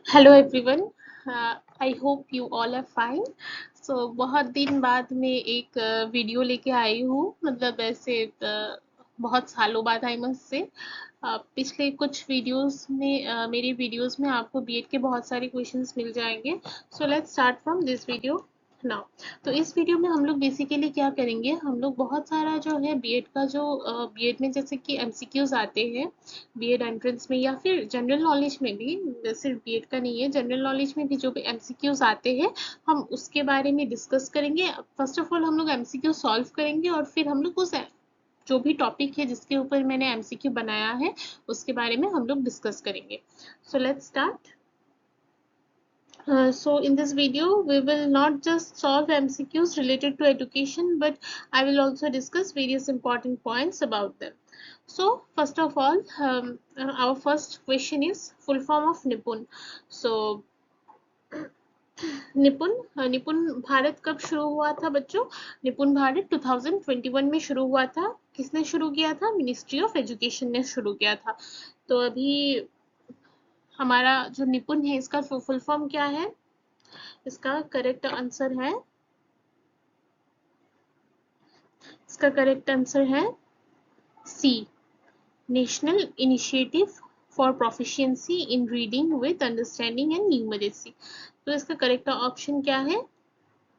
Hello everyone, I hope you all are fine. So बहुत दिन बाद मैं एक वीडियो लेके आई हूँ, मतलब ऐसे बहुत सालों बाद आई मस्ट से। पिछले कुछ वीडियोस में मेरे वीडियोस में आपको बीएड के बहुत सारे क्वेश्चंस मिल जाएंगे। So let's start from this video now. तो इस वीडियो में हम लोग बेसिकली क्या करेंगे, हम लोग बहुत सारा जो है बीएड का जो बीएड में जैसे कि एमसीक्यूज आते हैं बीएड एंट्रेंस में, या फिर जनरल नॉलेज में भी, सिर्फ बीएड का नहीं है, जनरल नॉलेज में भी जो भी एमसीक्यूज आते हैं हम उसके बारे में डिस्कस करेंगे। फर्स्ट ऑफ ऑल हम लोग एमसीक्यू सॉल्व करेंगे और फिर हम लोग उस जो भी टॉपिक है जिसके ऊपर मैंने एमसीक्यू बनाया है उसके बारे में हम लोग डिस्कस करेंगे। So let's start. So in this video, we will not just solve MCQs related to education, but I will also discuss various important points about them. So first of all, our first question is full form of Nipun. So निपुण भारत कब शुरू हुआ था बच्चों? निपुण भारत 2021 में शुरू हुआ था। किसने शुरू किया था? मिनिस्ट्री ऑफ एजुकेशन ने शुरू किया था। तो अभी हमारा जो निपुण है इसका फुल फॉर्म क्या है? इसका करेक्ट आंसर है C, national initiative for proficiency in reading with understanding and numeracy. तो इसका करेक्ट ऑप्शन क्या है?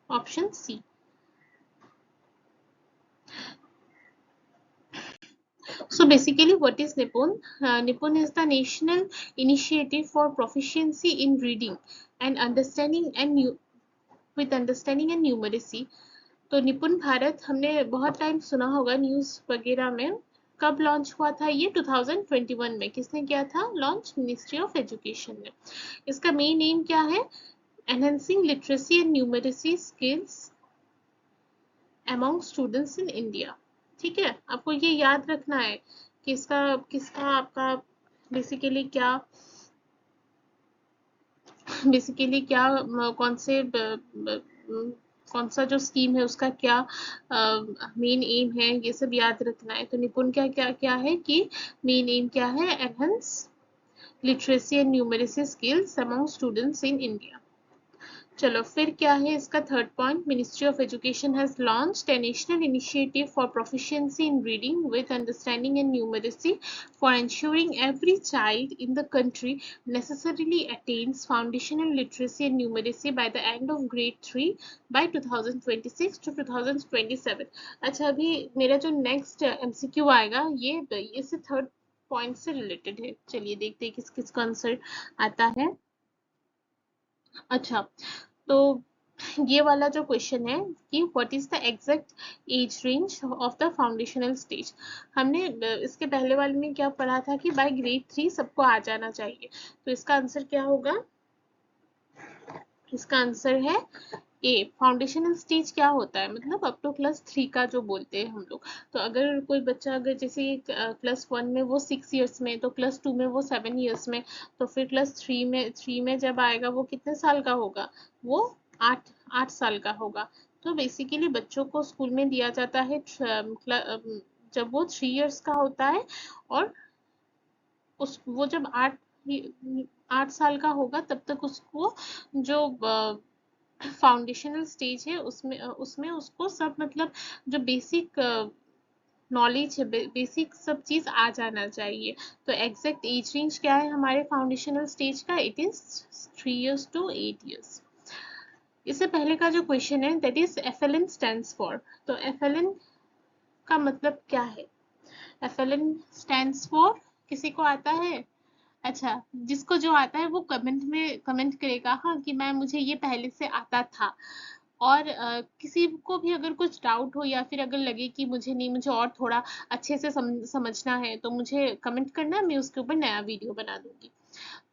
Option C. So basically what is Nipun? Nipun is the national initiative for proficiency in reading and understanding and with understanding and numeracy. तो निपुण भारत हमने बहुत time सुना होगा न्यूज़ वगैरह में। कब लॉन्च हुआ था ये? 2021 में। किसने किया था लॉन्च? मिनिस्ट्री ऑफ एजुकेशन ने। इसका मेन एम क्या है? Enhancing literacy and numeracy skills among students in India. ठीक है, आपको ये याद रखना है कि इसका किसका आपका बेसिकली क्या कौन से कौन सा जो स्कीम है उसका क्या मेन एम है, ये सब याद रखना है। तो निपुण क्या क्या क्या है कि मेन एम क्या है? Enhance literacy and numeracy skills among students in India. चलो फिर क्या है इसका third point? Ministry of education has launched A national initiative for proficiency in reading with understanding and numeracy for ensuring every child in the country necessarily attains foundational literacy and numeracy by the end of grade 3 by 2026 to 2027। अच्छा, अभी मेरा जो next MCQ आएगा ये इससे third point से related है। चलिए देखते हैं किस किस का आंसर आता है। अच्छा, तो ये वाला जो क्वेश्चन है कि what is the exact as range of the foundational stage. हमने इसके पहले वाले में क्या पढ़ा था कि बाय ग्रेड 3 सबको आ जाना चाहिए। तो इसका आंसर क्या होगा? इसका आंसर है ए। फाउंडेशनल स्टेज क्या होता है? मतलब अप टू क्लास 3 का जो बोलते हैं हम लोग। तो अगर कोई बच्चा अगर जैसे क्लास 1 में वो 6 इयर्स में, तो क्लास 2 में वो 7 इयर्स में, तो फिर क्लास 3 में जब आएगा वो कितने साल का होगा? वो 8 साल का होगा। तो बेसिकली बच्चों को स्कूल में दिया जाता है जब वो 3 इयर्स का होता है, और उस वो जब 8 साल का होगा तब तक उसको जो फाउंडेशनल स्टेज है उसमें उसको सब मतलब जो बेसिक नॉलेज है, बेसिक सब चीज आ जाना चाहिए। तो एग्जैक्ट एज रेंज क्या है हमारे फाउंडेशनल स्टेज का? It is 3 years to 8 years. इससे पहले का जो क्वेश्चन है that is FLN stands for. तो एफएलएन का मतलब क्या है? एफएलएन स्टैंड्स फॉर किसी को आता है? अच्छा, जिसको जो आता है वो कमेंट में कमेंट करेगा हाँ कि मैम मुझे ये पहले से आता था। और किसी को भी अगर कुछ डाउट हो या फिर अगर लगे कि मुझे नहीं, मुझे और थोड़ा अच्छे से समझना है, तो मुझे कमेंट करना, मैं उसके ऊपर नया वीडियो बना दूंगी।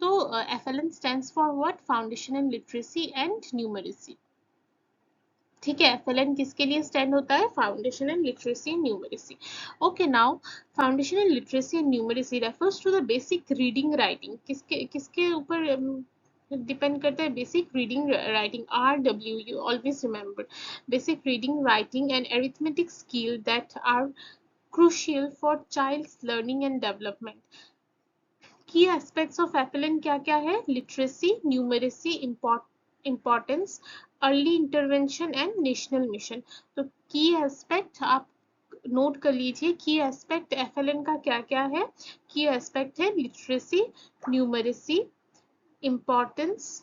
तो FLN stands for what? Foundational literacy and numeracy. ठीक है, एफएलएन किसके लिए स्टैंड होता है? Foundational literacy and numeracy. Okay, now foundational literacy and numeracy refers to the basic reading writing. किसके किसके ऊपर डिपेंड करता है? Basic reading writing, RW, you always remember. Basic reading writing and arithmetic skill that are crucial for child's learning and development। Key aspects of FLN क्या क्या है? Literacy, numeracy, importance, early intervention and national mission. तो की aspect आप note कर लीजिए, की aspect FLN का क्या क्या है? की एस्पेक्ट है literacy, numeracy, importance,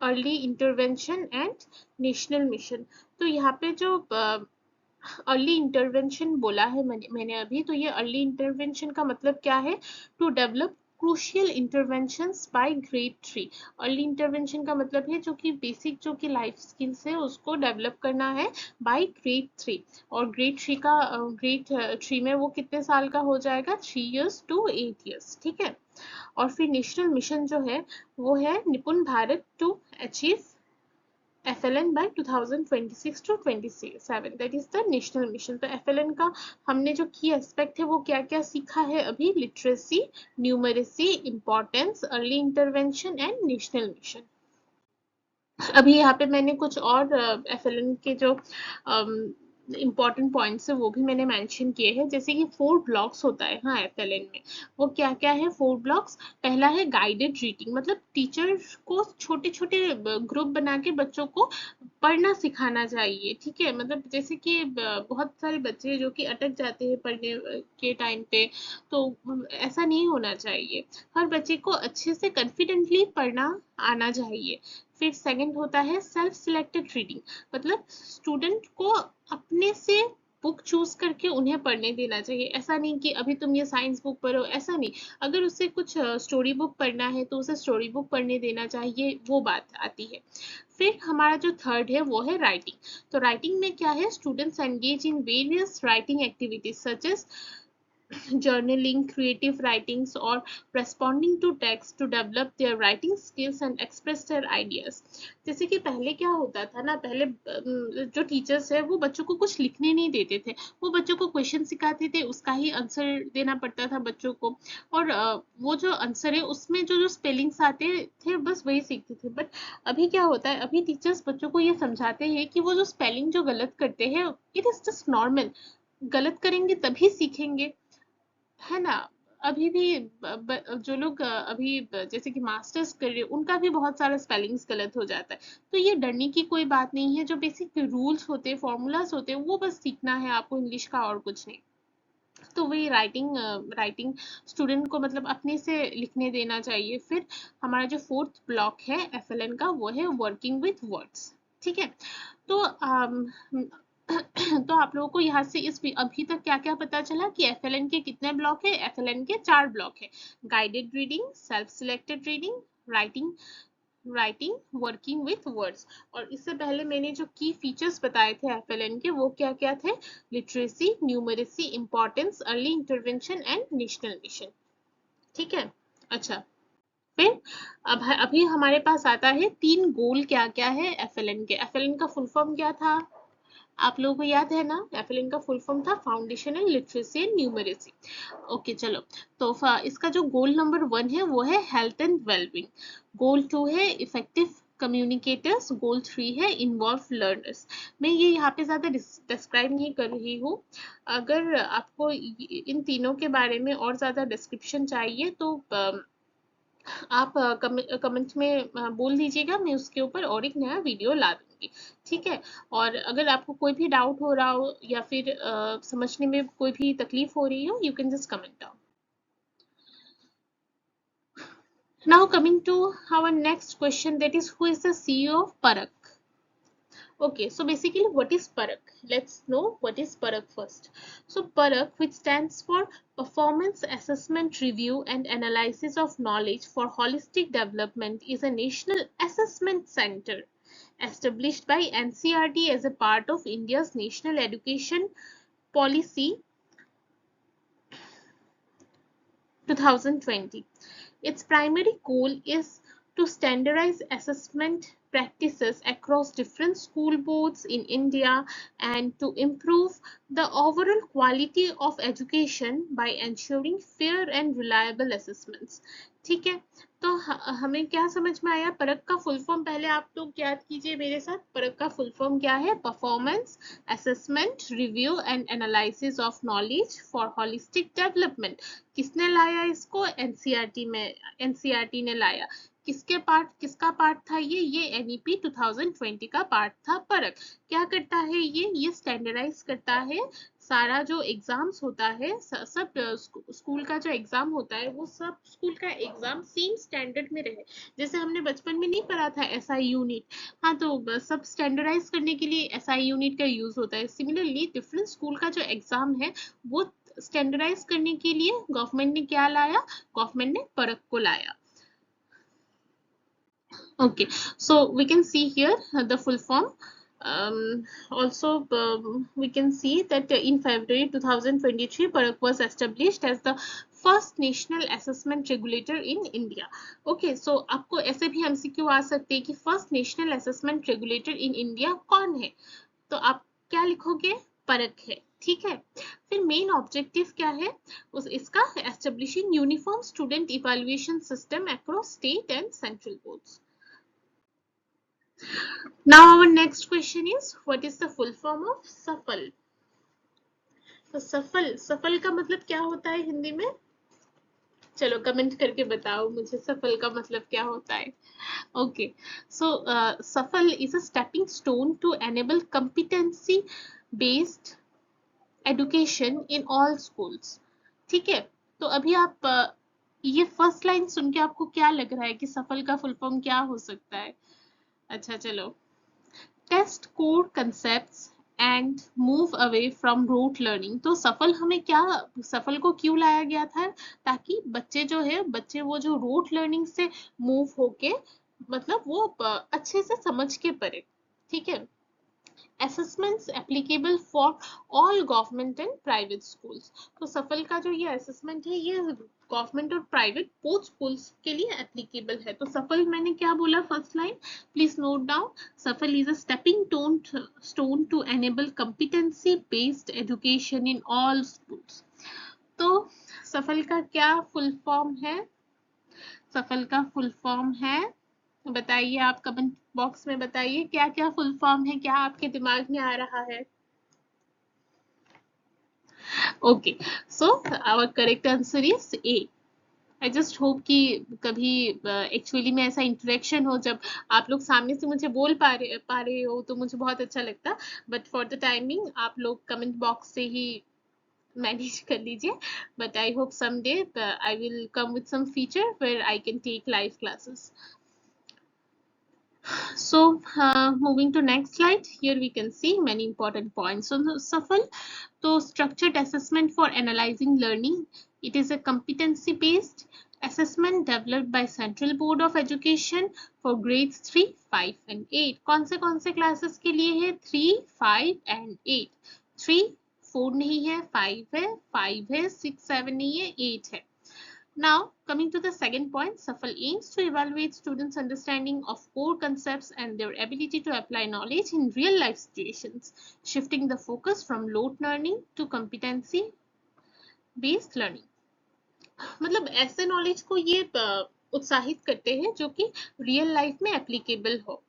early intervention and national mission. तो यहाँ पे जो अर्ली इंटरवेंशन बोला है मैंने अभी, तो ये अर्ली इंटरवेंशन का मतलब क्या है? To develop crucial interventions by grade 3। Early intervention का मतलब है जो कि बेसिक जो कि लाइफ स्किल्स है उसको डेवलप करना है बाय ग्रेड 3। और ग्रेड 3 में वो कितने साल का हो जाएगा? 3 years to 8 years, ठीक है। और फिर नेशनल मिशन जो है वो है Nipun Bharat to achieve FLN by 2026 to 27, that is the national mission. तो FLN का हमने जो की एस्पेक्ट है वो क्या क्या सीखा है अभी? Literacy, numeracy, importance, early intervention and national mission. अभी यहाँ पे मैंने कुछ और FLN के जो इम्पोर्टेंट पॉइंट्स है वो भी मैंने मेंशन किए हैं, जैसे कि 4 ब्लॉक्स होता है हाँ FLN में। वो क्या क्या है 4 ब्लॉक्स? पहला है गाइडेड रीडिंग, मतलब टीचर को छोटे छोटे ग्रुप बना के बच्चों को पढ़ना सिखाना चाहिए, ठीक है। मतलब जैसे कि बहुत सारे बच्चे जो कि अटक जाते हैं पढ़ने के टाइम पे, तो ऐसा नहीं होना चाहिए। हर बच्चे को अच्छे से कॉन्फिडेंटली पढ़ना आना चाहिए। फिर सेकंड होता है सेल्फ सिलेक्टेड रीडिंग, मतलब स्टूडेंट को अपने से बुक चूज करके उन्हें पढ़ने देना चाहिए। ऐसा नहीं कि अभी तुम ये साइंस बुक पढ़ो, ऐसा नहीं। अगर उसे कुछ स्टोरी बुक पढ़ना है तो उसे स्टोरी बुक पढ़ने देना चाहिए, वो बात आती है। फिर हमारा जो थर्ड है वो है राइटिंग। तो राइटिंग में क्या है? Students engage in various writing activities such as journaling, creative writings, or responding to text to develop their writing skills and express their ideas। जैसे कि पहले क्या होता था ना, पहले जो टीचर्स है वो बच्चों को कुछ लिखने नहीं देते थे, वो बच्चों को क्वेश्चन सिखाते थे, उसका ही आंसर देना पड़ता था बच्चों को। और वो जो आंसर है उसमें जो जो स्पेलिंग्स आते थे बस वही सीखते थे। बट अभी क्या होता है, अभी टीचर्स बच्चों को ये समझाते हैं कि वो जो स्पेलिंग जो गलत करते हैं इट इज जस्ट नॉर्मल, गलत करेंगे तभी सीखेंगे, है ना। अभी भी जो लोग अभी जैसे कि मास्टर्स कर रहे हैं उनका भी बहुत सारा स्पेलिंग्स गलत हो जाता है। तो ये डरने की कोई बात नहीं है, जो बेसिक रूल्स होते हैं, फॉर्मूलाज होते हैं, वो बस सीखना है आपको, इंग्लिश का और कुछ नहीं। तो वही राइटिंग स्टूडेंट को मतलब अपने से लिखने देना चाहिए। फिर हमारा जो फोर्थ ब्लॉक है FLN का वो है वर्किंग विथ वर्ड्स, ठीक है। तो तो आप लोगों को यहाँ से इस अभी तक क्या क्या पता चला कि FLN के कितने ब्लॉक है? FLN के 4 ब्लॉक है। Guided reading, self selected reading, writing writing, working with words. और इससे पहले मैंने जो की फीचर्स बताए थे FLN के वो क्या क्या थे? Literacy, numeracy, importance, early intervention and national mission, ठीक है। अच्छा, फिर अब अभी हमारे पास आता है 3 गोल क्या क्या है FLN के। FLN का फुल फॉर्म क्या था? आप लोगों को याद है ना? FLN का फुल फॉर्म था foundational literacy and numeracy. Okay चलो, तो इसका जो गोल नंबर 1 है वो है हेल्थ एंड वेलबींग, गोल 2 है इफेक्टिव कम्युनिकेटर्स, गोल 3 है इन्वॉल्व लर्नर्स। मैं ये यहाँ पे ज्यादा डिस्क्राइब नहीं कर रही हूँ। अगर आपको इन तीनों के बारे में और ज्यादा डिस्क्रिप्शन चाहिए तो आप कमेंट में बोल दीजिएगा, मैं उसके ऊपर और एक नया वीडियो ला दूंगी, ठीक है। और अगर आपको कोई भी डाउट हो रहा हो या फिर समझने में कोई भी तकलीफ हो रही हो, you can just comment down. Now coming to our next question, that is, who is the CEO of Parak? Okay, so basically what is Parak? Let's know what is Parak first. So Parak, which stands for Performance Assessment Review and Analysis of Knowledge for Holistic Development, is a national assessment center established by NCERT as a part of India's national education policy 2020. Its primary goal is to standardize assessment practices across different school boards in India and to improve the overall quality of education by ensuring fair and reliable assessments. ठीक है, तो हमें क्या समझ में आया? परख का फुल फॉर्म पहले आप लोग याद कीजिए मेरे साथ। परख का फुल फॉर्म क्या है? Performance, assessment, review and analysis of knowledge for holistic development. किसने लाया इसको? एनसीईआरटी में, एनसीईआरटी ने लाया। किसका पार्ट था ये एनईपी 2020 का पार्ट था परख। क्या करता है ये स्टैंडर्डाइज करता है सारा जो एग्जाम्स होता है, सब स्कूल का जो एग्जाम होता है वो सब स्कूल का एग्जाम सेम स्टैंडर्ड में रहे। जैसे हमने बचपन में नहीं पढ़ा था एसआई यूनिट, हाँ, तो सब स्टैंडर्डाइज करने के लिए एसआई यूनिट का यूज होता है। सिमिलरली डिफरेंट स्कूल का जो एग्जाम है वो स्टैंडर्डाइज करने के लिए गवर्नमेंट ने क्या लाया? गवर्नमेंट ने परख को लाया। Okay, so we can see here the full form. Also, we can see that in February 2023, Parak was established as the first national assessment regulator in India. Okay, so आपको ऐसे भी MCQ आ सकते हैं कि first national assessment regulator in India कौन है? तो आप क्या लिखोगे? परख है। ठीक है, फिर मेन ऑब्जेक्टिव क्या है इसका? Establishing uniform student evaluation system across state and central boards. Now our next question is, what is the full form of सफल? तो सफल का मतलब क्या होता है हिंदी में? चलो कमेंट करके बताओ मुझे सफल का मतलब क्या होता है। Okay, so SAFAL is a stepping stone to enable competency based education in all schools. ठीक है, तो अभी आप ये फर्स्ट लाइन सुन के आपको क्या लग रहा है कि सफल का फुल फॉर्म क्या हो सकता है? अच्छा चलो, test core concepts and move away from rote learning. तो सफल हमें क्या, सफल को क्यों लाया गया था? ताकि बच्चे वो जो रूट लर्निंग से मूव होके मतलब वो अच्छे से समझ के पढ़े। ठीक है, assessments applicable for all government and private schools। तो सफल का जो ये असेसमेंट है ये गवर्नमेंट और प्राइवेट बोथ स्कूल्स के लिए एप्लीकेबल है। तो सफल मैंने क्या बोला first line, please note down. SAFAL is a stepping stone to enable competency based education in all schools. तो सफल का क्या फुल फॉर्म है? सफल का फुल फॉर्म है, बताइए आप कमेंट बॉक्स में बताइए क्या क्या फुल फॉर्म है, क्या आपके दिमाग में आ रहा है? Okay, so our correct answer is A. I just hope कि कभी एक्चुअली में ऐसा इंटरेक्शन हो जब आप लोग सामने से मुझे बोल पा रहे हो तो मुझे बहुत अच्छा लगता। बट फॉर द टाइमिंग आप लोग कमेंट बॉक्स से ही मैनेज कर लीजिए। But I hope someday I will come with some feature where I can take live classes. So moving to next slide, here we can see many important points on the SAFL. So structured assessment for analyzing learning, it is a competency based assessment developed by Central Board of Education for grades 3, 5 and 8। कौन से classes के लिए है? 3, 5 and 8। 3, 4 नहीं है, 5 है, 6, 7 नहीं है, 8 है। Now, coming to the second point, SAFL aims to evaluate students' understanding of core concepts and their ability to apply knowledge in real life situations, shifting the focus from rote learning to competency based learning। मतलब ऐसे knowledge को ये उत्साहित करते हैं जो कि real life में एप्लीकेबल हो।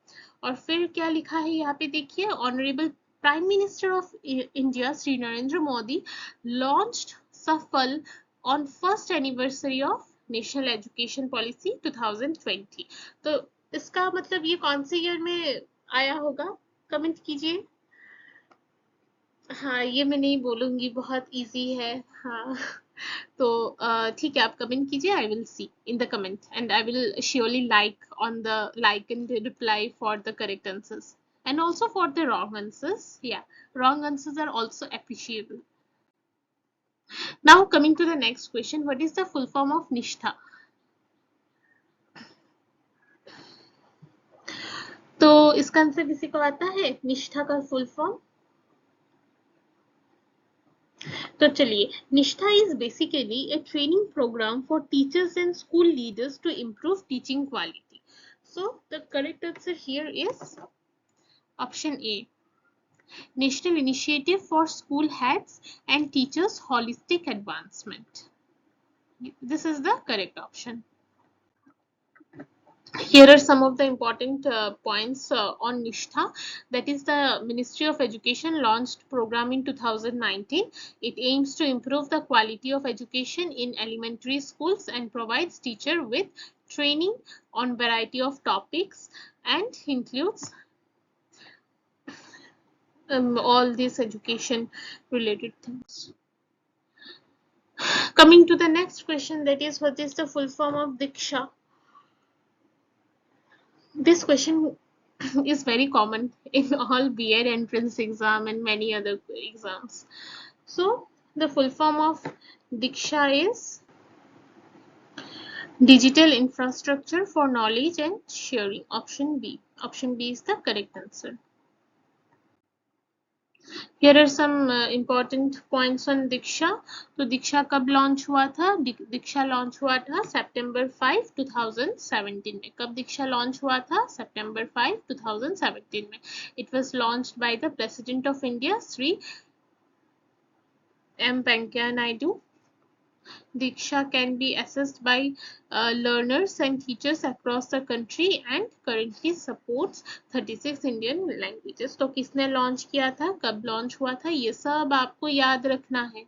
और फिर क्या लिखा है यहाँ पे देखिए, honourable prime minister of India Shri Narendra Modi launched सफल on first anniversary of national education policy 2020। तो इसका मतलब ये कौन से ईयर में आया होगा? कमेंट कीजिए। हाँ, ये मैं नहीं बोलूंगी, बहुत इजी है। हाँ, तो ठीक है, आप कमेंट कीजिए, I will see in the comment and I will surely like on the like and reply for the correct answers and also for the wrong answers. Yeah, wrong answers are also appreciable. Now coming to the next question, what is the full form of nishtha? तो इसका answer किसी को आता है निष्ठा का full form? तो चलिए, NISHTHA is basically a training program for teachers and school leaders to improve teaching quality. So the correct answer here is option A, national initiative for school heads and teachers holistic advancement. This is the correct option. Here are some of the important points on Nishtha. That is, the Ministry of Education launched program in 2019. It aims to improve the quality of education in elementary schools and provides teacher with training on variety of topics and includes all these education related things. Coming to the next question, that is, what is the full form of Diksha? This question is very common in all B.Ed entrance exam and many other exams. So the full form of Diksha is Digital Infrastructure for Knowledge and Sharing. Option B. Option B is the correct answer. Here are some important points on Diksha. तो दीक्षा कब launch हुआ था? दीक्षा launch हुआ था सितंबर 5, 2017 में. कब दीक्षा launch हुआ था? सितंबर 5, 2017 में. It was launched by the President of India, Sri M. Venkaiah Naidu. Diksha can be accessed by learners and teachers across the country and currently supports 36 Indian languages. तो किसने लॉन्च किया था, कब लॉन्च हुआ था, ये सब आपको याद रखना है.